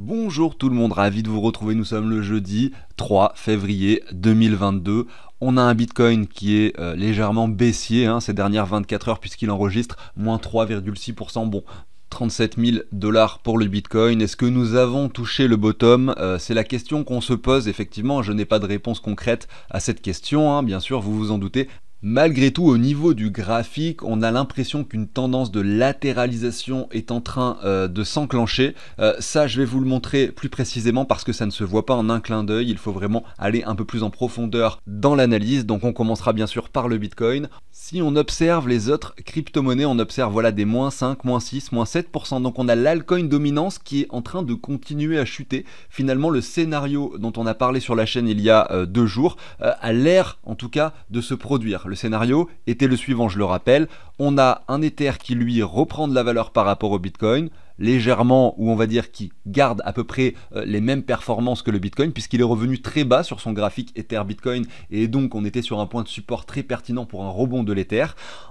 Bonjour tout le monde, ravi de vous retrouver, nous sommes le jeudi 3 février 2022. On a un Bitcoin qui est légèrement baissier ces dernières 24 heures puisqu'il enregistre moins 3,6%. Bon, 37 000 $ pour le Bitcoin. Est-ce que nous avons touché le bottom? C'est la question qu'on se pose effectivement. Je n'ai pas de réponse concrète à cette question, bien sûr, vous vous en doutez. Malgré tout, au niveau du graphique, on a l'impression qu'une tendance de latéralisation est en train de s'enclencher. Ça, je vais vous le montrer plus précisément parce que ça ne se voit pas en un clin d'œil. Il faut vraiment aller un peu plus en profondeur dans l'analyse. Donc on commencera bien sûr par le Bitcoin. Si on observe les autres crypto-monnaies, on observe voilà, des moins 5, moins 6, moins 7%. Donc on a l'altcoin dominance qui est en train de continuer à chuter. Finalement, le scénario dont on a parlé sur la chaîne il y a 2 jours a l'air en tout cas de se produire. Le scénario était le suivant, je le rappelle. On a un Ether qui lui reprend de la valeur par rapport au Bitcoin, légèrement, ou on va dire qui garde à peu près les mêmes performances que le Bitcoin, puisqu'il est revenu très bas sur son graphique Ether Bitcoin, et donc on était sur un point de support très pertinent pour un rebond de l'Ether.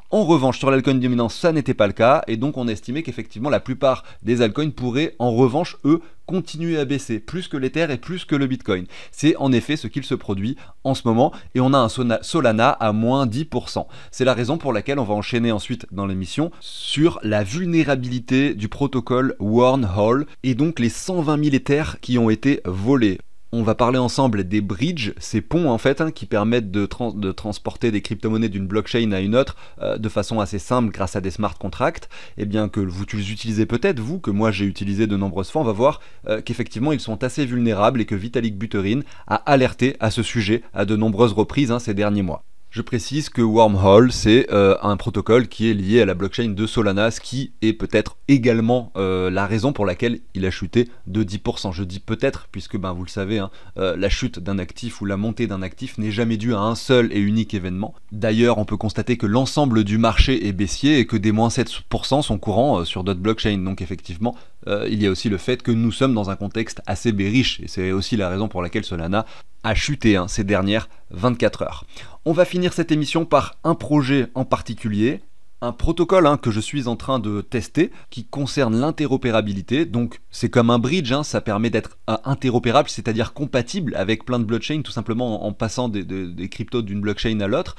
En revanche, sur l'altcoin dominance, ça n'était pas le cas, et donc on estimait qu'effectivement la plupart des altcoins pourraient en revanche, eux, continuer à baisser, plus que l'Ether et plus que le Bitcoin. C'est en effet ce qu'il se produit en ce moment, et on a un Solana à moins 10%. C'est la raison pour laquelle on va enchaîner ensuite dans l'émission sur la vulnérabilité du protocole Wormhole, et donc les 120 000 Ethers qui ont été volés. On va parler ensemble des bridges, ces ponts en fait, qui permettent de transporter des crypto-monnaies d'une blockchain à une autre de façon assez simple grâce à des smart contracts. Et bien que vous utilisez peut-être, vous, que moi j'ai utilisé de nombreuses fois, on va voir qu'effectivement ils sont assez vulnérables et que Vitalik Buterin a alerté à ce sujet à de nombreuses reprises ces derniers mois. Je précise que Wormhole, c'est un protocole qui est lié à la blockchain de Solana, ce qui est peut-être également la raison pour laquelle il a chuté de 10%. Je dis peut-être, puisque vous le savez, la chute d'un actif ou la montée d'un actif n'est jamais due à un seul et unique événement. D'ailleurs, on peut constater que l'ensemble du marché est baissier et que des moins 7% sont courants sur d'autres blockchains. Donc effectivement, il y a aussi le fait que nous sommes dans un contexte assez bearish, et c'est aussi la raison pour laquelle Solana a chuté ces dernières 24 heures. On va finir cette émission par un projet en particulier, un protocole que je suis en train de tester qui concerne l'interopérabilité. Donc c'est comme un bridge, ça permet d'être interopérable, c'est-à-dire compatible avec plein de blockchains, tout simplement en passant des cryptos d'une blockchain à l'autre.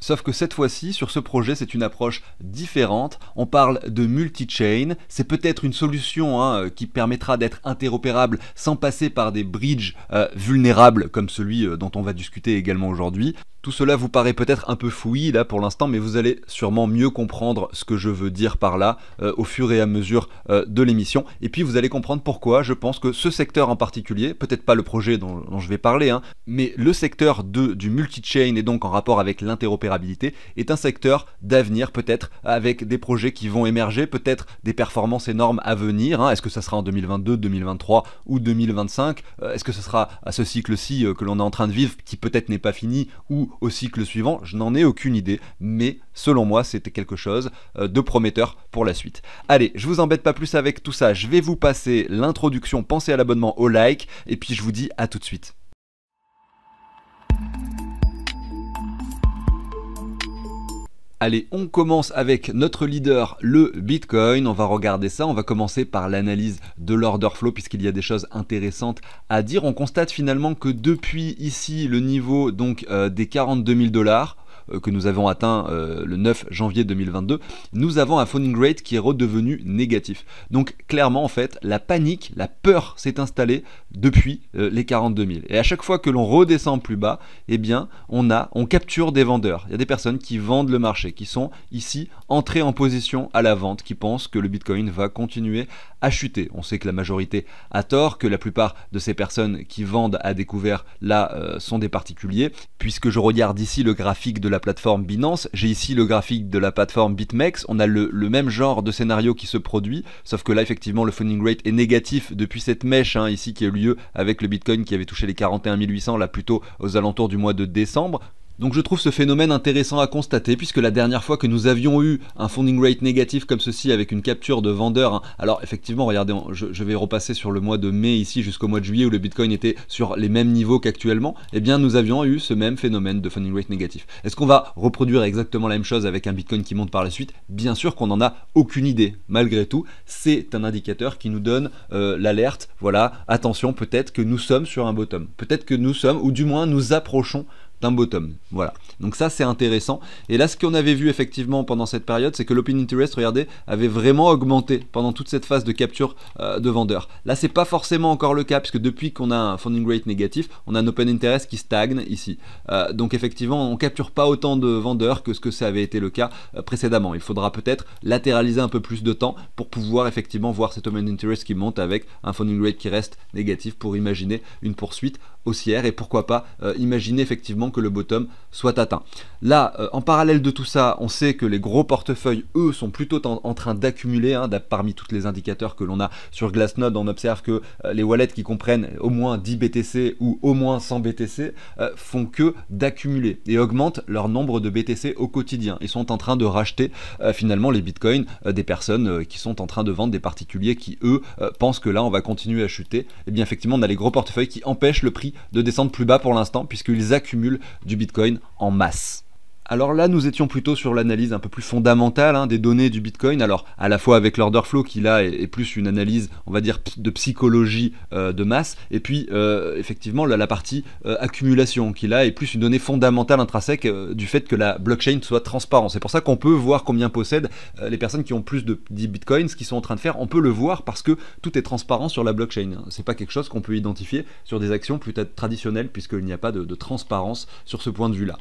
Sauf que cette fois-ci, sur ce projet, c'est une approche différente. On parle de multi-chain. C'est peut-être une solution qui permettra d'être interopérable sans passer par des bridges vulnérables comme celui dont on va discuter également aujourd'hui. Tout cela vous paraît peut-être un peu fouillis là pour l'instant, mais vous allez sûrement mieux comprendre ce que je veux dire par là au fur et à mesure de l'émission. Et puis vous allez comprendre pourquoi je pense que ce secteur en particulier, peut-être pas le projet dont je vais parler, mais le secteur du multi-chain et donc en rapport avec l'interopérabilité est un secteur d'avenir, peut-être avec des projets qui vont émerger, peut-être des performances énormes à venir. Est-ce que ça sera en 2022, 2023 ou 2025? Est-ce que ce sera à ce cycle-ci que l'on est en train de vivre, qui peut-être n'est pas fini, ou au cycle suivant? Je n'en ai aucune idée, mais selon moi c'était quelque chose de prometteur pour la suite. Allez, je vous embête pas plus avec tout ça, je vais vous passer l'introduction, pensez à l'abonnement, au like, et puis je vous dis à tout de suite. Allez, on commence avec notre leader, le Bitcoin. On va regarder ça, on va commencer par l'analyse de l'order flow puisqu'il y a des choses intéressantes à dire. On constate finalement que depuis ici le niveau donc des 42 000 $ que nous avons atteint le 9 janvier 2022, nous avons un funding rate qui est redevenu négatif. Donc clairement en fait, la panique, la peur s'est installée depuis les 42 000. Et à chaque fois que l'on redescend plus bas, eh bien on capture des vendeurs. Il y a des personnes qui vendent le marché, qui sont ici entrées en position à la vente, qui pensent que le Bitcoin va continuer à chuter. On sait que la majorité a tort, que la plupart de ces personnes qui vendent à découvert là sont des particuliers, puisque je regarde ici le graphique de la plateforme Binance, j'ai ici le graphique de la plateforme BitMEX, on a le même genre de scénario qui se produit, sauf que là effectivement le funding rate est négatif depuis cette mèche ici qui a eu lieu avec le Bitcoin qui avait touché les 41 800 là plutôt aux alentours du mois de décembre. Donc je trouve ce phénomène intéressant à constater, puisque la dernière fois que nous avions eu un funding rate négatif comme ceci avec une capture de vendeurs, hein, alors effectivement regardez, je vais repasser sur le mois de mai ici jusqu'au mois de juillet où le Bitcoin était sur les mêmes niveaux qu'actuellement, eh bien nous avions eu ce même phénomène de funding rate négatif. Est-ce qu'on va reproduire exactement la même chose avec un Bitcoin qui monte par la suite? Bien sûr qu'on n'en a aucune idée. Malgré tout, c'est un indicateur qui nous donne l'alerte, voilà, attention, peut-être que nous sommes sur un bottom, peut-être que nous sommes, ou du moins nous approchons d'un bottom, voilà. Donc ça c'est intéressant. Et là ce qu'on avait vu effectivement pendant cette période, c'est que l'open interest, regardez, avait vraiment augmenté pendant toute cette phase de capture de vendeurs. Là c'est pas forcément encore le cas, puisque depuis qu'on a un funding rate négatif, on a un open interest qui stagne ici. Donc effectivement on capture pas autant de vendeurs que ce que ça avait été le cas précédemment. Il faudra peut-être latéraliser un peu plus de temps pour pouvoir effectivement voir cet open interest qui monte avec un funding rate qui reste négatif, pour imaginer une poursuite haussière et pourquoi pas imaginer effectivement que le bottom soit atteint. Là, en parallèle de tout ça, on sait que les gros portefeuilles, eux, sont plutôt en train d'accumuler, hein, parmi tous les indicateurs que l'on a sur Glassnode, on observe que les wallets qui comprennent au moins 10 BTC ou au moins 100 BTC font que d'accumuler et augmentent leur nombre de BTC au quotidien. Ils sont en train de racheter finalement les bitcoins des personnes qui sont en train de vendre, des particuliers qui, eux, pensent que là, on va continuer à chuter. Et bien effectivement, on a les gros portefeuilles qui empêchent le prix de descendre plus bas pour l'instant, puisqu'ils accumulent du Bitcoin en masse. Alors là, nous étions plutôt sur l'analyse un peu plus fondamentale, hein, des données du Bitcoin, alors à la fois avec l'order flow qui là est plus une analyse, on va dire, de psychologie de masse, et puis effectivement la partie accumulation qui là est plus une donnée fondamentale intrinsèque du fait que la blockchain soit transparente. C'est pour ça qu'on peut voir combien possèdent les personnes qui ont plus de 10 Bitcoins, ce qu'ils sont en train de faire. On peut le voir parce que tout est transparent sur la blockchain. C'est pas quelque chose qu'on peut identifier sur des actions peut-être traditionnelles, puisqu'il n'y a pas de transparence sur ce point de vue-là.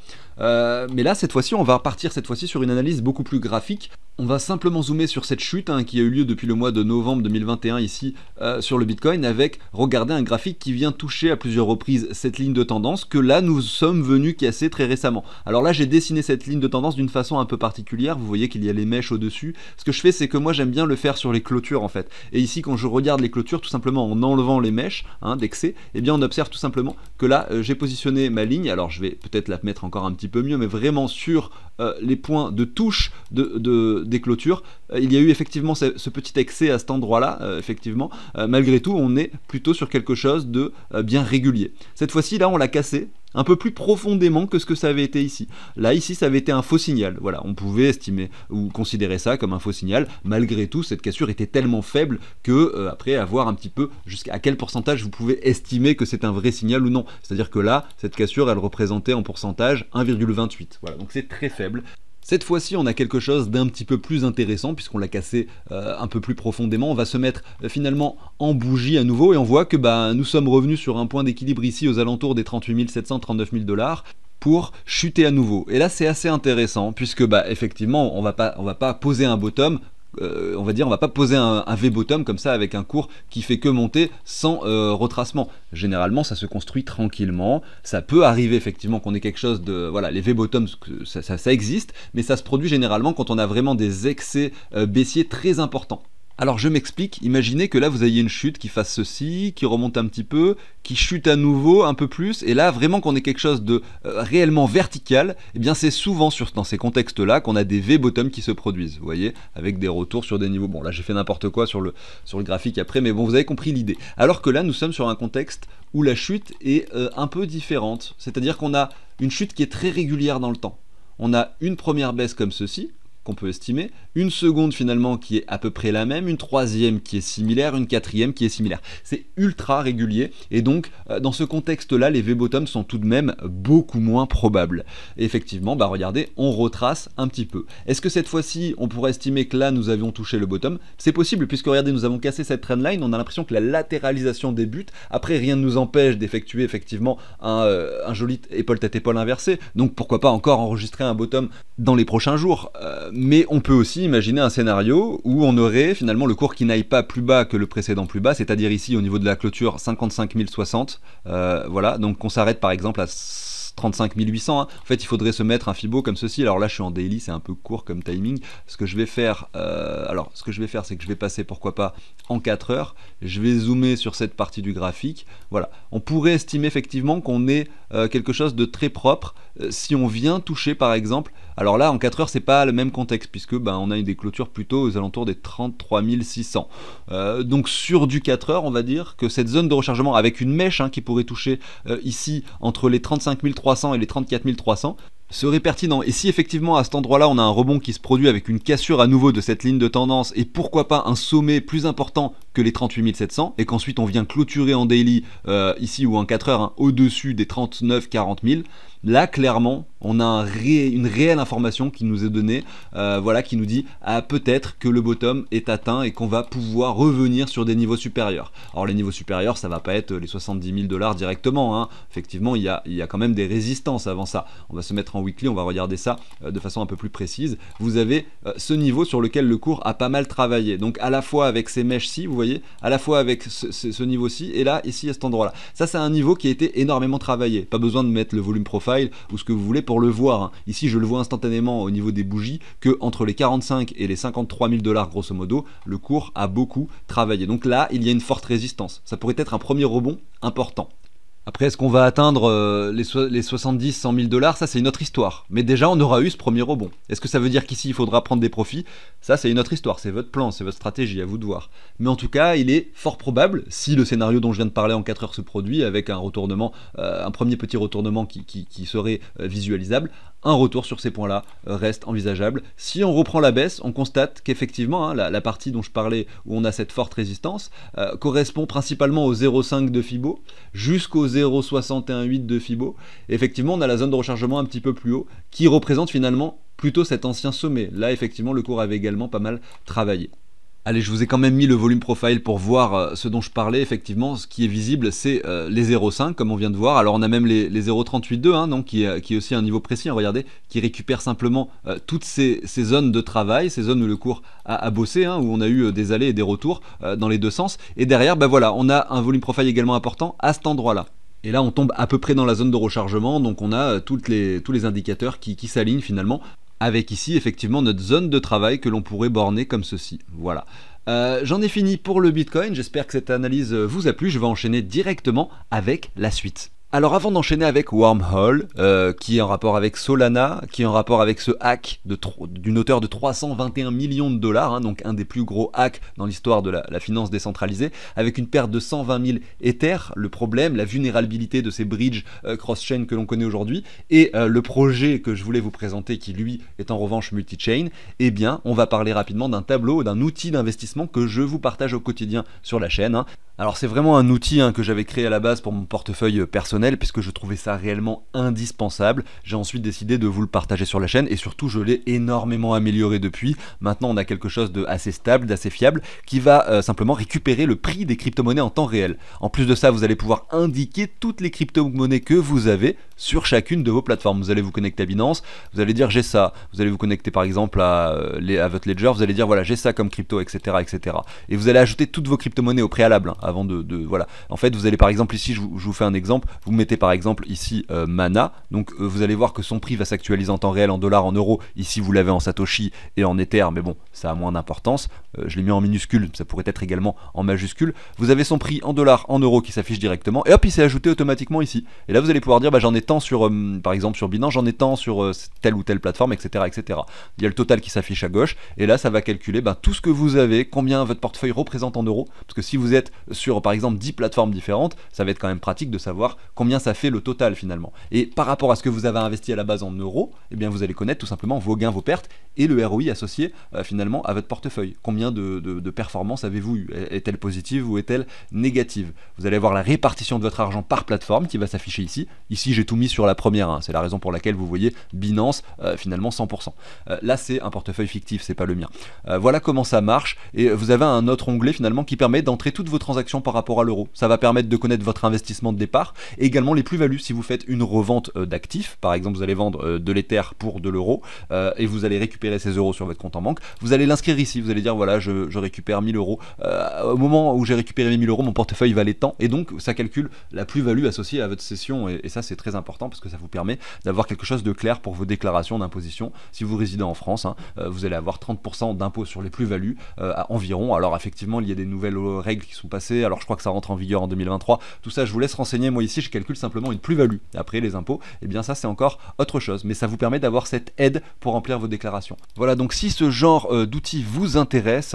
Mais là, cette fois-ci, on va partir cette fois-ci sur une analyse beaucoup plus graphique. On va simplement zoomer sur cette chute qui a eu lieu depuis le mois de novembre 2021 ici sur le Bitcoin, avec, regardez, un graphique qui vient toucher à plusieurs reprises cette ligne de tendance que là nous sommes venus casser très récemment. Alors là j'ai dessiné cette ligne de tendance d'une façon un peu particulière, vous voyez qu'il y a les mèches au-dessus. Ce que je fais, c'est que moi j'aime bien le faire sur les clôtures en fait. Et ici quand je regarde les clôtures, tout simplement en enlevant les mèches d'excès, eh bien on observe tout simplement que là j'ai positionné ma ligne. Alors je vais peut-être la mettre encore un petit peu mieux, mais vraiment sur les points de touche des clôtures, il y a eu effectivement ce petit excès à cet endroit-là, effectivement. Malgré tout, on est plutôt sur quelque chose de bien régulier. Cette fois-ci, là, on l'a cassé un peu plus profondément que ce que ça avait été ici. Là, ici, ça avait été un faux signal. Voilà, on pouvait estimer ou considérer ça comme un faux signal. Malgré tout, cette cassure était tellement faible que, après, à voir un petit peu jusqu'à quel pourcentage vous pouvez estimer que c'est un vrai signal ou non. C'est-à-dire que là, cette cassure, elle représentait en pourcentage 1,28. Voilà, donc c'est très faible. Cette fois-ci, on a quelque chose d'un petit peu plus intéressant puisqu'on l'a cassé un peu plus profondément. On va se mettre finalement en bougie à nouveau et on voit que nous sommes revenus sur un point d'équilibre ici aux alentours des 38 700, 39 000 $ pour chuter à nouveau. Et là, c'est assez intéressant puisque effectivement, on va pas poser un bottom. On va dire, on va pas poser un V-bottom comme ça avec un cours qui fait que monter sans retracement. Généralement, ça se construit tranquillement. Ça peut arriver effectivement qu'on ait quelque chose de... Voilà, les V-bottoms, ça existe, mais ça se produit généralement quand on a vraiment des excès baissiers très importants. Alors je m'explique, imaginez que là vous ayez une chute qui fasse ceci, qui remonte un petit peu, qui chute à nouveau un peu plus, et là vraiment qu'on ait quelque chose de réellement vertical, et bien c'est souvent dans ces contextes-là qu'on a des V-bottom qui se produisent, vous voyez, avec des retours sur des niveaux. Bon là j'ai fait n'importe quoi sur le graphique après, mais bon vous avez compris l'idée. Alors que là nous sommes sur un contexte où la chute est un peu différente, c'est-à-dire qu'on a une chute qui est très régulière dans le temps. On a une première baisse comme ceci, qu'on peut estimer, une seconde finalement qui est à peu près la même, une troisième qui est similaire, une quatrième qui est similaire. C'est ultra régulier et donc dans ce contexte-là, les V-bottoms sont tout de même beaucoup moins probables. Et effectivement, regardez, on retrace un petit peu. Est-ce que cette fois-ci, on pourrait estimer que là, nous avions touché le bottom? C'est possible puisque regardez, nous avons cassé cette trendline, on a l'impression que la latéralisation débute. Après, rien ne nous empêche d'effectuer effectivement un joli épaule tête épaule inversé. Donc pourquoi pas encore enregistrer un bottom dans les prochains jours. Mais on peut aussi imaginer un scénario où on aurait finalement le cours qui n'aille pas plus bas que le précédent plus bas, c'est-à-dire ici au niveau de la clôture 55 060, voilà, donc on s'arrête par exemple à 35 800. Hein. En fait, il faudrait se mettre un Fibo comme ceci. Alors là, je suis en daily, c'est un peu court comme timing. Ce que je vais faire, c'est que je vais passer, pourquoi pas, en 4 heures. Je vais zoomer sur cette partie du graphique. Voilà. On pourrait estimer effectivement qu'on ait quelque chose de très propre si on vient toucher, par exemple. Alors là, en 4 heures, c'est pas le même contexte, puisque on a eu des clôtures plutôt aux alentours des 33 600. Donc sur du 4 heures, on va dire que cette zone de rechargement, avec une mèche qui pourrait toucher ici entre les 35 300 et les 34 300, serait pertinent. Et si effectivement à cet endroit-là on a un rebond qui se produit avec une cassure à nouveau de cette ligne de tendance et pourquoi pas un sommet plus important que les 38 700 et qu'ensuite on vient clôturer en daily ici ou en 4 heures au-dessus des 39 40 000, là clairement on a une réelle information qui nous est donnée, voilà, qui nous dit peut-être que le bottom est atteint et qu'on va pouvoir revenir sur des niveaux supérieurs. Alors les niveaux supérieurs, ça va pas être les 70 000 $ directement, effectivement il y a quand même des résistances avant ça. On va se mettre en weekly, on va regarder ça de façon un peu plus précise. Vous avez ce niveau sur lequel le cours a pas mal travaillé, donc à la fois avec ces mèches-ci, vous voyez, à la fois avec ce niveau-ci et là, ici à cet endroit-là. Ça c'est un niveau qui a été énormément travaillé, pas besoin de mettre le volume profile ou ce que vous voulez pour le voir. Ici je le vois instantanément au niveau des bougies que entre les 45 et les 53 000 $ grosso modo, le cours a beaucoup travaillé. Donc là il y a une forte résistance, ça pourrait être un premier rebond important. Après, est-ce qu'on va atteindre les 70, 100 000 $? Ça, c'est une autre histoire. Mais déjà, on aura eu ce premier rebond. Est-ce que ça veut dire qu'ici, il faudra prendre des profits? Ça, c'est une autre histoire. C'est votre plan, c'est votre stratégie, à vous de voir. Mais en tout cas, il est fort probable, si le scénario dont je viens de parler en 4 heures se produit, avec un retournement, un premier petit retournement qui serait visualisable, un retour sur ces points-là reste envisageable. Si on reprend la baisse, on constate qu'effectivement, la partie dont je parlais, où on a cette forte résistance, correspond principalement au 0,5 de Fibo, jusqu'au 0,618 de Fibo. Et effectivement, on a la zone de rechargement un petit peu plus haut, qui représente finalement plutôt cet ancien sommet. Là, effectivement, le cours avait également pas mal travaillé. Allez, je vous ai quand même mis le volume profile pour voir ce dont je parlais. Effectivement, ce qui est visible, c'est les 0,5 comme on vient de voir. Alors on a même les 0,382, donc qui est aussi un niveau précis, regardez, qui récupère simplement toutes ces zones de travail, ces zones où le cours a bossé, où on a eu des allées et des retours dans les deux sens. Et derrière, voilà, on a un volume profile également important à cet endroit-là. Et là, on tombe à peu près dans la zone de rechargement, donc on a tous les indicateurs qui s'alignent finalement, avec ici effectivement notre zone de travail que l'on pourrait borner comme ceci. Voilà. J'en ai fini pour le Bitcoin, j'espère que cette analyse vous a plu, je vais enchaîner directement avec la suite. Alors avant d'enchaîner avec Wormhole, qui est en rapport avec Solana, qui est en rapport avec ce hack d'une hauteur de 321 millions de $, donc un des plus gros hacks dans l'histoire de la finance décentralisée, avec une perte de 120 000 Ethers, le problème, la vulnérabilité de ces bridges cross-chain que l'on connaît aujourd'hui, et le projet que je voulais vous présenter qui lui est en revanche multi-chain, eh bien on va parler rapidement d'un tableau, d'un outil d'investissement que je vous partage au quotidien sur la chaîne. Alors c'est vraiment un outil que j'avais créé à la base pour mon portefeuille personnel puisque je trouvais ça réellement indispensable. J'ai ensuite décidé de vous le partager sur la chaîne et surtout je l'ai énormément amélioré depuis. Maintenant on a quelque chose d'assez stable, d'assez fiable qui va simplement récupérer le prix des crypto-monnaies en temps réel. En plus de ça, vous allez pouvoir indiquer toutes les crypto-monnaies que vous avez sur chacune de vos plateformes. Vous allez vous connecter à Binance, vous allez dire j'ai ça. Vous allez vous connecter par exemple à votre Ledger, vous allez dire voilà j'ai ça comme crypto, etc., etc. Et vous allez ajouter toutes vos crypto-monnaies au préalable avant voilà. En fait, vous allez par exemple ici, je vous fais un exemple, vous mettez par exemple ici Mana, donc vous allez voir que son prix va s'actualiser en temps réel en dollars, en euros. Ici, vous l'avez en Satoshi et en Ether, mais bon, ça a moins d'importance. Je l'ai mis en minuscule, ça pourrait être également en majuscule. Vous avez son prix en dollars, en euros qui s'affiche directement, et hop, il s'est ajouté automatiquement ici. Et là, vous allez pouvoir dire, j'en ai tant sur, par exemple sur Binance, j'en ai tant sur telle ou telle plateforme, etc., etc. Il y a le total qui s'affiche à gauche, et là, ça va calculer tout ce que vous avez, combien votre portefeuille représente en euros, parce que si vous êtes sur par exemple 10 plateformes différentes, ça va être quand même pratique de savoir combien ça fait le total finalement. Et par rapport à ce que vous avez investi à la base en euros, eh bien vous allez connaître tout simplement vos gains, vos pertes et le ROI associé finalement à votre portefeuille. Combien de performances avez-vous eu? Est-elle positive ou est-elle négative? Vous allez avoir la répartition de votre argent par plateforme qui va s'afficher ici. Ici j'ai tout mis sur la première, c'est la raison pour laquelle vous voyez Binance finalement 100%. Là c'est un portefeuille fictif, c'est pas le mien. Voilà comment ça marche et vous avez un autre onglet finalement qui permet d'entrer toutes vos transactions transactions par rapport à l'euro. Ça va permettre de connaître votre investissement de départ et également les plus-values si vous faites une revente d'actifs. Par exemple, vous allez vendre de l'Ether pour de l'euro et vous allez récupérer ces euros sur votre compte en banque. Vous allez l'inscrire ici, vous allez dire voilà, je récupère 1000 euros. Au moment où j'ai récupéré mes 1000 euros, mon portefeuille valait tant et donc ça calcule la plus-value associée à votre cession et ça c'est très important parce que ça vous permet d'avoir quelque chose de clair pour vos déclarations d'imposition. Si vous résidez en France, vous allez avoir 30% d'impôt sur les plus-values environ. Alors effectivement, il y a des nouvelles règles qui sont passées, alors je crois que ça rentre en vigueur en 2023. Tout ça, je vous laisse renseigner. Moi ici, je calcule simplement une plus-value. Après les impôts, et bien ça c'est encore autre chose, mais ça vous permet d'avoir cette aide pour remplir vos déclarations. Voilà, donc si ce genre d'outil vous intéresse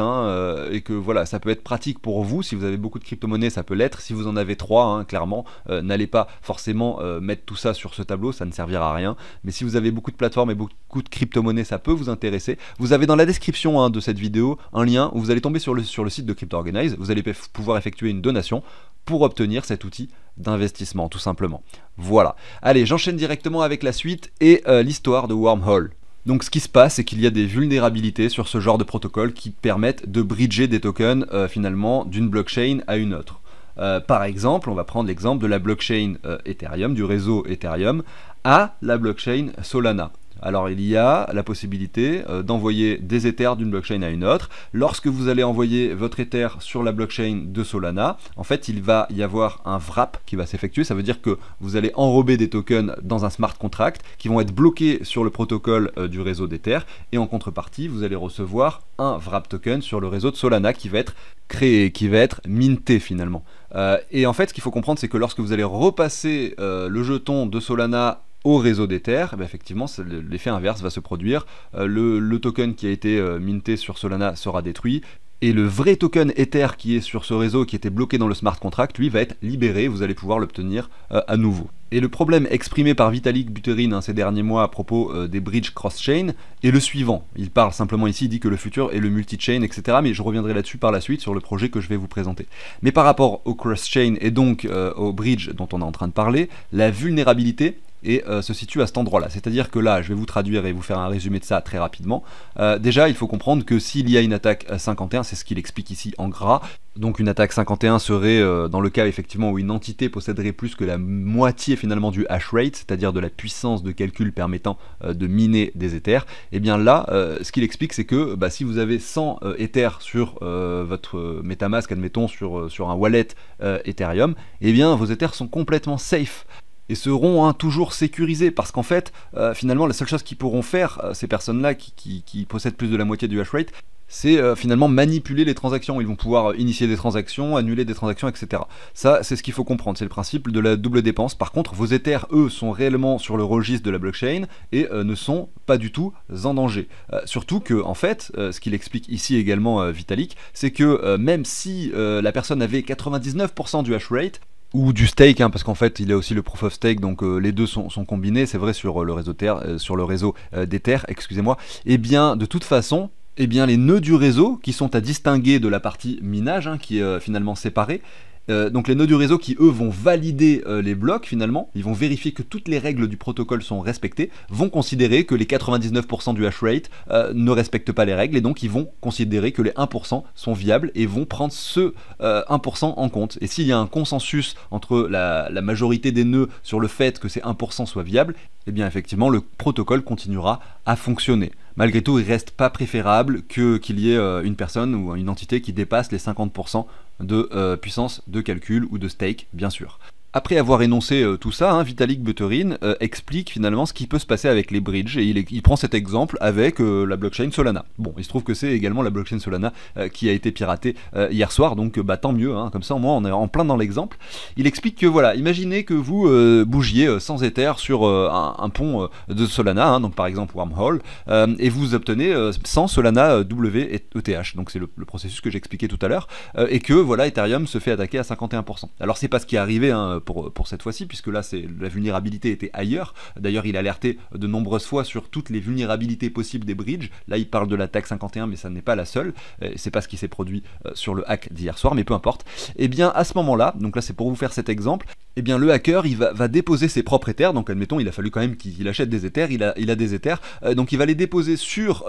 et que voilà, ça peut être pratique pour vous, si vous avez beaucoup de crypto-monnaies, ça peut l'être. Si vous en avez 3, clairement, n'allez pas forcément mettre tout ça sur ce tableau, ça ne servira à rien. Mais si vous avez beaucoup de plateformes et beaucoup de crypto-monnaies, ça peut vous intéresser. Vous avez dans la description de cette vidéo un lien où vous allez tomber sur le site de Crypto Organize. Vous allez pouvoir effectuer une donation pour obtenir cet outil d'investissement, tout simplement. Voilà. Allez, j'enchaîne directement avec la suite et l'histoire de Wormhole. Donc ce qui se passe, c'est qu'il y a des vulnérabilités sur ce genre de protocole qui permettent de bridger des tokens finalement d'une blockchain à une autre. Par exemple, on va prendre l'exemple de la blockchain Ethereum, du réseau Ethereum, à la blockchain Solana. Alors il y a la possibilité d'envoyer des Ethers d'une blockchain à une autre. Lorsque vous allez envoyer votre Ether sur la blockchain de Solana, en fait il va y avoir un wrap qui va s'effectuer. Ça veut dire que vous allez enrober des tokens dans un smart contract qui vont être bloqués sur le protocole du réseau d'Ether. Et en contrepartie, vous allez recevoir un wrap token sur le réseau de Solana qui va être créé, qui va être minté finalement. Et en fait ce qu'il faut comprendre, c'est que lorsque vous allez repasser le jeton de Solana au réseau d'Ether, effectivement l'effet inverse va se produire. Le token qui a été minté sur Solana sera détruit et le vrai token Ether qui est sur ce réseau, qui était bloqué dans le smart contract, lui va être libéré. Vous allez pouvoir l'obtenir à nouveau. Et le problème exprimé par Vitalik Buterin ces derniers mois à propos des bridges cross-chain est le suivant. Il parle simplement ici, il dit que le futur est le multi-chain, etc. Mais je reviendrai là-dessus par la suite sur le projet que je vais vous présenter. Mais par rapport au cross-chain et donc au bridge dont on est en train de parler, la vulnérabilité se situe à cet endroit-là. C'est-à-dire que là, je vais vous traduire et vous faire un résumé de ça très rapidement. Déjà, il faut comprendre que s'il y a une attaque 51, c'est ce qu'il explique ici en gras. Donc une attaque 51 serait dans le cas effectivement où une entité posséderait plus que la moitié finalement du hash rate, c'est-à-dire de la puissance de calcul permettant de miner des Ethers. Et bien là, ce qu'il explique, c'est que si vous avez 100 Ethers sur votre MetaMask, admettons sur un wallet Ethereum, et bien vos Ethers sont complètement safe et seront toujours sécurisés, parce qu'en fait, finalement, la seule chose qu'ils pourront faire, ces personnes-là qui possèdent plus de la moitié du hash rate, c'est finalement manipuler les transactions. Ils vont pouvoir initier des transactions, annuler des transactions, etc. Ça, c'est ce qu'il faut comprendre, c'est le principe de la double dépense. Par contre, vos Ethers, eux, sont réellement sur le registre de la blockchain et ne sont pas du tout en danger. Surtout que, en fait, ce qu'il explique ici également Vitalik, c'est que même si la personne avait 99% du hash rate, ou du stake, parce qu'en fait il y a aussi le proof of stake, donc les deux sont combinés, c'est vrai sur le réseau d'Ether, excusez-moi, et bien de toute façon, les nœuds du réseau qui sont à distinguer de la partie minage, qui est finalement séparée, donc les nœuds du réseau qui eux vont valider les blocs finalement, ils vont vérifier que toutes les règles du protocole sont respectées, vont considérer que les 99% du hash rate ne respectent pas les règles et donc ils vont considérer que les 1% sont viables et vont prendre ce 1% en compte. Et s'il y a un consensus entre la majorité des nœuds sur le fait que ces 1% soient viables, et bien effectivement le protocole continuera à fonctionner. Malgré tout, il reste pas préférable qu'il y ait une personne ou une entité qui dépasse les 50% de puissance de calcul ou de stake, bien sûr. Après avoir énoncé tout ça, Vitalik Buterin explique finalement ce qui peut se passer avec les bridges, et il prend cet exemple avec la blockchain Solana. Bon, il se trouve que c'est également la blockchain Solana qui a été piratée hier soir, donc tant mieux, comme ça au moins on est en plein dans l'exemple. Il explique que voilà, imaginez que vous bougiez sans Ether sur un pont de Solana, donc par exemple Wormhole, et vous obtenez 100 Solana WETH, donc c'est le processus que j'expliquais tout à l'heure, et que voilà, Ethereum se fait attaquer à 51%. Alors c'est pas ce qui est arrivé, pour cette fois-ci, puisque là la vulnérabilité était ailleurs. D'ailleurs il alertait de nombreuses fois sur toutes les vulnérabilités possibles des bridges. Là il parle de l'attaque 51, mais ça n'est pas la seule, c'est pas ce qui s'est produit sur le hack d'hier soir, mais peu importe. Et bien à ce moment là, donc là c'est pour vous faire cet exemple, eh bien le hacker il va déposer ses propres Ethers, donc admettons il a fallu quand même qu'il achète des Ethers, il a des Ethers, donc il va les déposer sur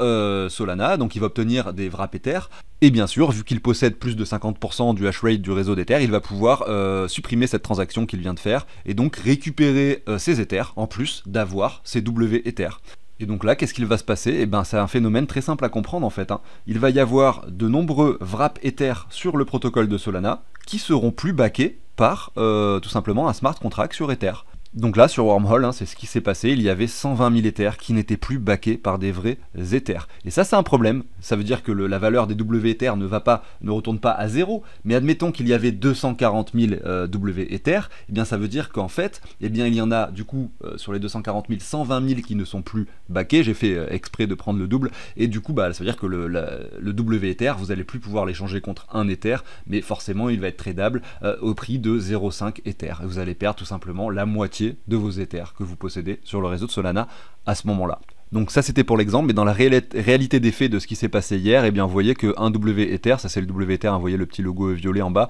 Solana, donc il va obtenir des wrap Ethers, et bien sûr vu qu'il possède plus de 50% du hash rate du réseau d'Ethers, il va pouvoir supprimer cette transaction qu'il vient de faire, et donc récupérer ses Ethers, en plus d'avoir ses W Ethers. Et donc là, qu'est-ce qu'il va se passer? Eh ben, c'est un phénomène très simple à comprendre en fait, hein. Il va y avoir de nombreux wrap Ethers sur le protocole de Solana qui seront plus backés par tout simplement un smart contract sur Ether. Donc là, sur Wormhole, hein, c'est ce qui s'est passé, il y avait 120 000 Ethers qui n'étaient plus backés par des vrais Ethers. Et ça, c'est un problème, ça veut dire que la valeur des W Ethers ne retourne pas à zéro, mais admettons qu'il y avait 240 000 W Ethers, eh bien ça veut dire qu'en fait, eh bien il y en a du coup, sur les 240 000, 120 000 qui ne sont plus backés, j'ai fait exprès de prendre le double, et du coup, bah, ça veut dire que le W Ether, vous n'allez plus pouvoir l'échanger contre un Ether, mais forcément, il va être tradable au prix de 0,5 Ether. Et vous allez perdre tout simplement la moitié de vos Ethers que vous possédez sur le réseau de Solana à ce moment-là. Donc ça c'était pour l'exemple, mais dans la réalité des faits de ce qui s'est passé hier, eh bien vous voyez qu'un W Ether, ça c'est le W Ether, hein, vous voyez le petit logo violet en bas,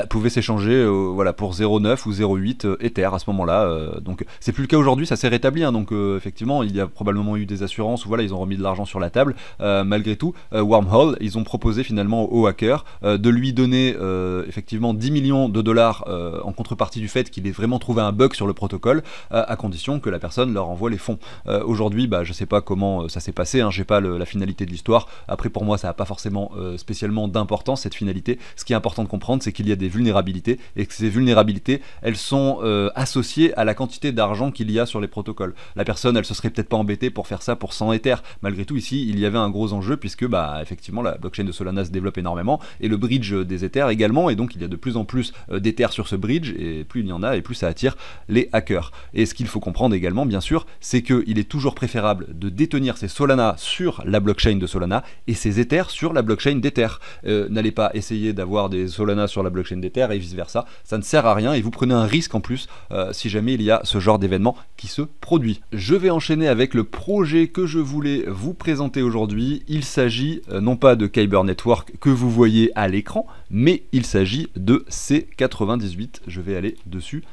pouvait s'échanger voilà, pour 0,9 ou 0,8 Ether à ce moment-là. Donc c'est plus le cas aujourd'hui, ça s'est rétabli, hein, donc effectivement il y a probablement eu des assurances, ou voilà, ils ont remis de l'argent sur la table. Malgré tout, Wormhole, ils ont proposé finalement au hacker de lui donner effectivement 10 millions de dollars en contrepartie du fait qu'il ait vraiment trouvé un bug sur le protocole, à condition que la personne leur envoie les fonds. Aujourd'hui, je sais pas comment ça s'est passé, hein, j'ai pas la finalité de l'histoire. Après pour moi ça n'a pas forcément spécialement d'importance cette finalité. Ce qui est important de comprendre, c'est qu'il y a des vulnérabilités et que ces vulnérabilités elles sont associées à la quantité d'argent qu'il y a sur les protocoles. La personne elle se serait peut-être pas embêtée pour faire ça pour 100 Ethers. Malgré tout ici il y avait un gros enjeu puisque effectivement la blockchain de Solana se développe énormément et le bridge des Ethers également, et donc il y a de plus en plus d'Ethers sur ce bridge, et plus il y en a et plus ça attire les hackers. Et ce qu'il faut comprendre également bien sûr, c'est qu'il est toujours préférable de détenir ces Solana sur la blockchain de Solana et ces Ethers sur la blockchain d'Ether. N'allez pas essayer d'avoir des Solana sur la blockchain d'Ether et vice versa, ça ne sert à rien et vous prenez un risque en plus si jamais il y a ce genre d'événement qui se produit. Je vais enchaîner avec le projet que je voulais vous présenter aujourd'hui. Il s'agit non pas de Kyber Network que vous voyez à l'écran, mais il s'agit de C98. Je vais aller dessus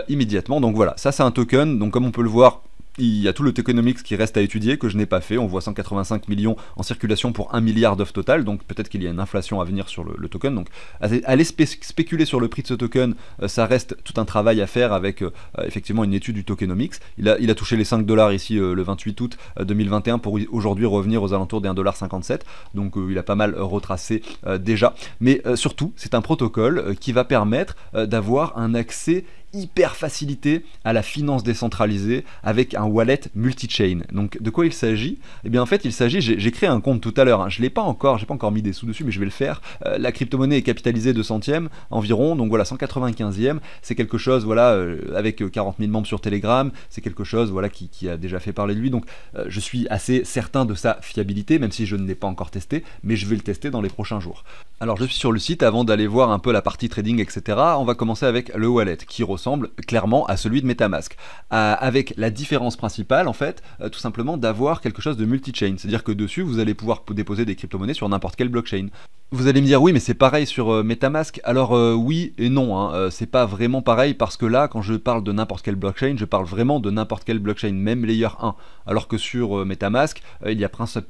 immédiatement. Donc voilà, ça c'est un token, donc comme on peut le voir, il y a tout le tokenomics qui reste à étudier, que je n'ai pas fait. On voit 185 millions en circulation pour 1 milliard d'offres total, donc peut-être qu'il y a une inflation à venir sur le token. Donc aller spéculer sur le prix de ce token, ça reste tout un travail à faire avec effectivement une étude du tokenomics. Il a touché les 5 dollars ici le 28 août 2021 pour aujourd'hui revenir aux alentours des 1,57$. Donc il a pas mal retracé déjà. Mais surtout, c'est un protocole qui va permettre d'avoir un accès hyper facilité à la finance décentralisée avec un wallet multi-chain. Donc de quoi il s'agit? Eh bien en fait il s'agit, j'ai créé un compte tout à l'heure, hein. Je l'ai pas encore, j'ai pas encore mis des sous dessus, mais je vais le faire. La crypto-monnaie est capitalisée de centièmes environ, donc voilà 195e, c'est quelque chose voilà avec 40 000 membres sur Telegram, c'est quelque chose voilà qui a déjà fait parler de lui, donc je suis assez certain de sa fiabilité, même si je ne l'ai pas encore testé, mais je vais le tester dans les prochains jours. Alors je suis sur le site, avant d'aller voir un peu la partie trading, etc. On va commencer avec le wallet qui ressemble clairement à celui de MetaMask, avec la différence principale en fait, tout simplement d'avoir quelque chose de multi-chain, c'est-à-dire que dessus vous allez pouvoir déposer des crypto-monnaies sur n'importe quelle blockchain. Vous allez me dire oui mais c'est pareil sur MetaMask, alors oui et non, hein, c'est pas vraiment pareil parce que là quand je parle de n'importe quelle blockchain, je parle vraiment de n'importe quelle blockchain, même layer 1, alors que sur MetaMask,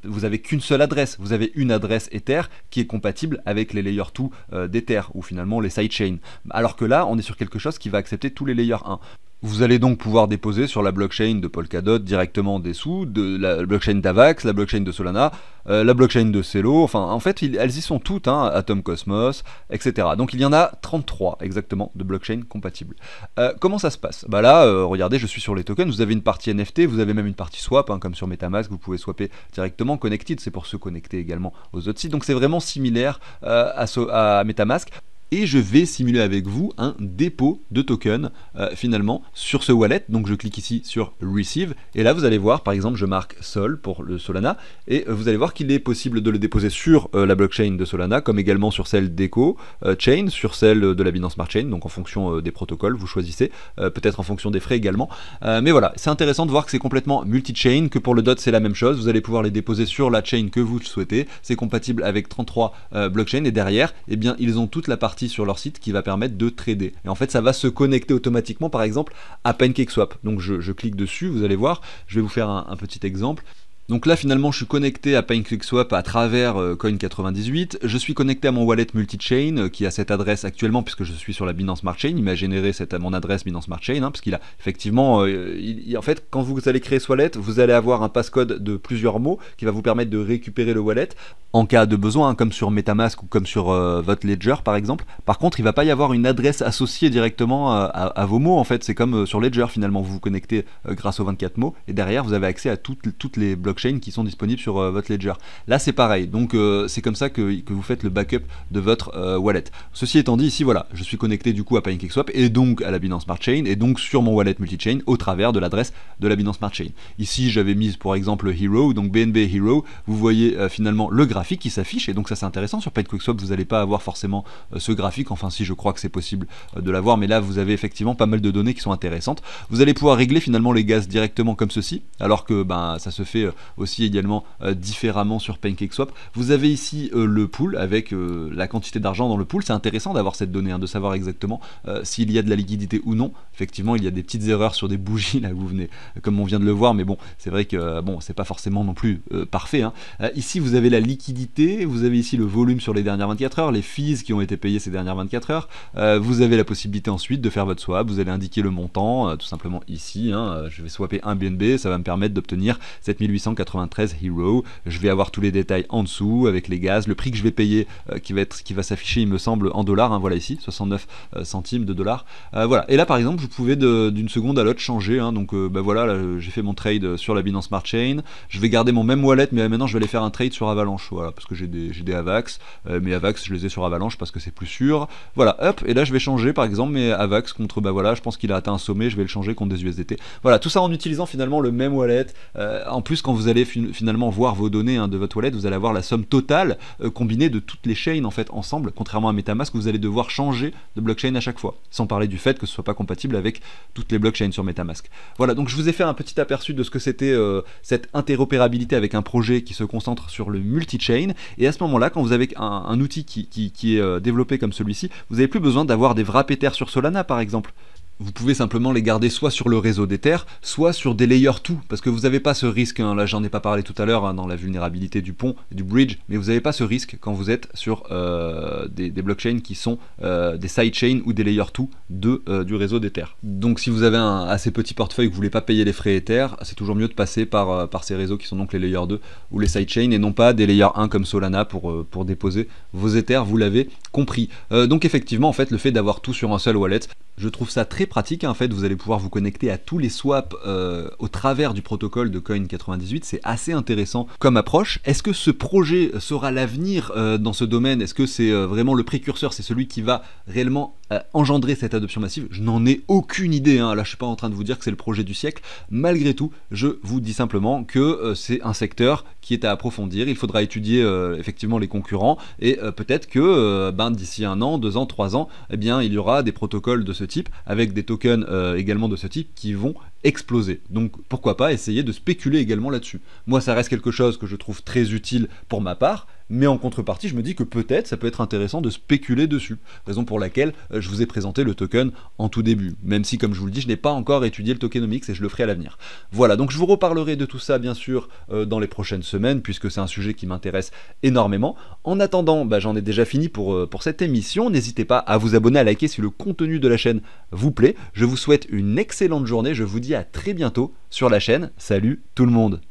vous avez qu'une seule adresse, vous avez une adresse Ether qui est compatible avec les layer 2 d'Ether, ou finalement les sidechains, alors que là on est sur quelque chose qui va accepter tous les layer 1. Vous allez donc pouvoir déposer sur la blockchain de Polkadot directement des sous, de la blockchain d'Avax, la blockchain de Solana, la blockchain de Celo, enfin en fait elles y sont toutes, hein, Atom Cosmos, etc. Donc il y en a 33 exactement de blockchain compatibles. Comment ça se passe? Bah là, regardez, je suis sur les tokens, vous avez une partie NFT, vous avez même une partie swap, hein, comme sur MetaMask, vous pouvez swapper directement. Connected, c'est pour se connecter également aux autres sites, donc c'est vraiment similaire à MetaMask. Et je vais simuler avec vous un dépôt de token finalement sur ce wallet. Donc je clique ici sur Receive et là vous allez voir, par exemple je marque Sol pour le Solana et vous allez voir qu'il est possible de le déposer sur la blockchain de Solana, comme également sur celle d'Echo Chain, sur celle de la Binance Smart Chain, donc en fonction des protocoles vous choisissez, peut-être en fonction des frais également, mais voilà, c'est intéressant de voir que c'est complètement multi-chain, que pour le DOT c'est la même chose, vous allez pouvoir les déposer sur la chain que vous souhaitez, c'est compatible avec 33 blockchains et derrière, eh bien ils ont toute la partie partie sur leur site qui va permettre de trader. Et en fait, ça va se connecter automatiquement, par exemple, à PancakeSwap. Donc je clique dessus, vous allez voir, je vais vous faire un petit exemple. Donc là finalement je suis connecté à PancakeSwap à travers Coin98, je suis connecté à mon wallet multi-chain qui a cette adresse actuellement puisque je suis sur la Binance Smart Chain, il m'a généré mon adresse Binance Smart Chain, parce qu'il a effectivement, en fait quand vous allez créer ce wallet, vous allez avoir un passcode de plusieurs mots qui va vous permettre de récupérer le wallet en cas de besoin, comme sur MetaMask ou comme sur votre Ledger par exemple. Par contre il ne va pas y avoir une adresse associée directement à vos mots, en fait c'est comme sur Ledger finalement, vous vous connectez grâce aux 24 mots et derrière vous avez accès à toutes les blockchains qui sont disponibles sur votre Ledger. Là c'est pareil, donc c'est comme ça que vous faites le backup de votre wallet. Ceci étant dit, ici voilà, je suis connecté du coup à PancakeSwap et donc à la Binance Smart Chain et donc sur mon wallet multi-chain au travers de l'adresse de la Binance Smart Chain. Ici j'avais mis par exemple Hero, donc BNB Hero, vous voyez finalement le graphique qui s'affiche et donc ça c'est intéressant. Sur PancakeSwap vous n'allez pas avoir forcément ce graphique, enfin si je crois que c'est possible de l'avoir, mais là vous avez effectivement pas mal de données qui sont intéressantes. Vous allez pouvoir régler finalement les gaz directement comme ceci, alors que ça se fait aussi également différemment sur PancakeSwap. Vous avez ici le pool avec la quantité d'argent dans le pool. C'est intéressant d'avoir cette donnée, de savoir exactement s'il y a de la liquidité ou non. Effectivement, il y a des petites erreurs sur des bougies là, vous venez, comme on vient de le voir, mais bon, c'est vrai que c'est pas forcément non plus parfait. Ici, vous avez la liquidité, vous avez ici le volume sur les dernières 24 heures, les fees qui ont été payés ces dernières 24 heures. Vous avez la possibilité ensuite de faire votre swap. Vous allez indiquer le montant, tout simplement ici. Je vais swapper un BNB, ça va me permettre d'obtenir 7893 Hero. Je vais avoir tous les détails en dessous avec les gaz, le prix que je vais payer qui va s'afficher il me semble en dollars, voilà ici 69 centimes de dollars, voilà. Et là par exemple vous pouvez d'une seconde à l'autre changer, donc voilà, là, j'ai fait mon trade sur la Binance Smart Chain, je vais garder mon même wallet mais maintenant je vais aller faire un trade sur Avalanche, voilà, parce que j'ai des AVAX, mes AVAX je les ai sur Avalanche parce que c'est plus sûr, voilà, hop, et là je vais changer par exemple mes AVAX contre, voilà, je pense qu'il a atteint un sommet, je vais le changer contre des USDT, voilà, tout ça en utilisant finalement le même wallet. En plus quand vous allez finalement voir vos données de votre wallet, vous allez avoir la somme totale combinée de toutes les chains en fait ensemble, contrairement à MetaMask où vous allez devoir changer de blockchain à chaque fois, sans parler du fait que ce soit pas compatible avec toutes les blockchains sur MetaMask. Voilà, donc je vous ai fait un petit aperçu de ce que c'était cette interopérabilité avec un projet qui se concentre sur le multi-chain, et à ce moment là quand vous avez un outil qui est développé comme celui-ci, vous n'avez plus besoin d'avoir des wrapped sur Solana par exemple. Vous pouvez simplement les garder soit sur le réseau d'Ether, soit sur des layers 2, parce que vous n'avez pas ce risque, là j'en ai pas parlé tout à l'heure dans la vulnérabilité du pont, du bridge, mais vous n'avez pas ce risque quand vous êtes sur des blockchains qui sont des sidechains ou des layers 2 du réseau d'Ether. Donc si vous avez un assez petit portefeuille et que vous voulez pas payer les frais Ether, c'est toujours mieux de passer par ces réseaux qui sont donc les layers 2 ou les sidechains et non pas des layers 1 comme Solana pour déposer vos Ethers, vous l'avez compris. Donc effectivement en fait le fait d'avoir tout sur un seul wallet, je trouve ça très pratique, en fait vous allez pouvoir vous connecter à tous les swaps au travers du protocole de Coin98, c'est assez intéressant comme approche. Est-ce que ce projet sera l'avenir dans ce domaine? Est-ce que c'est vraiment le précurseur, c'est celui qui va réellement engendrer cette adoption massive? Je n'en ai aucune idée, là je suis pas en train de vous dire que c'est le projet du siècle, malgré tout je vous dis simplement que c'est un secteur qui est à approfondir, il faudra étudier effectivement les concurrents et peut-être que d'ici 1 an, 2 ans, 3 ans, eh bien il y aura des protocoles de ce type avec des tokens également de ce type qui vont exploser. Donc pourquoi pas essayer de spéculer également là-dessus. Moi ça reste quelque chose que je trouve très utile pour ma part, mais en contrepartie je me dis que peut-être ça peut être intéressant de spéculer dessus, raison pour laquelle je vous ai présenté le token en tout début, même si comme je vous le dis je n'ai pas encore étudié le tokenomics et je le ferai à l'avenir. Voilà, donc je vous reparlerai de tout ça bien sûr dans les prochaines semaines puisque c'est un sujet qui m'intéresse énormément. En attendant, j'en ai déjà fini pour cette émission, n'hésitez pas à vous abonner, à liker si le contenu de la chaîne vous plaît. Je vous souhaite une excellente journée, je vous dis à très bientôt sur la chaîne. Salut tout le monde.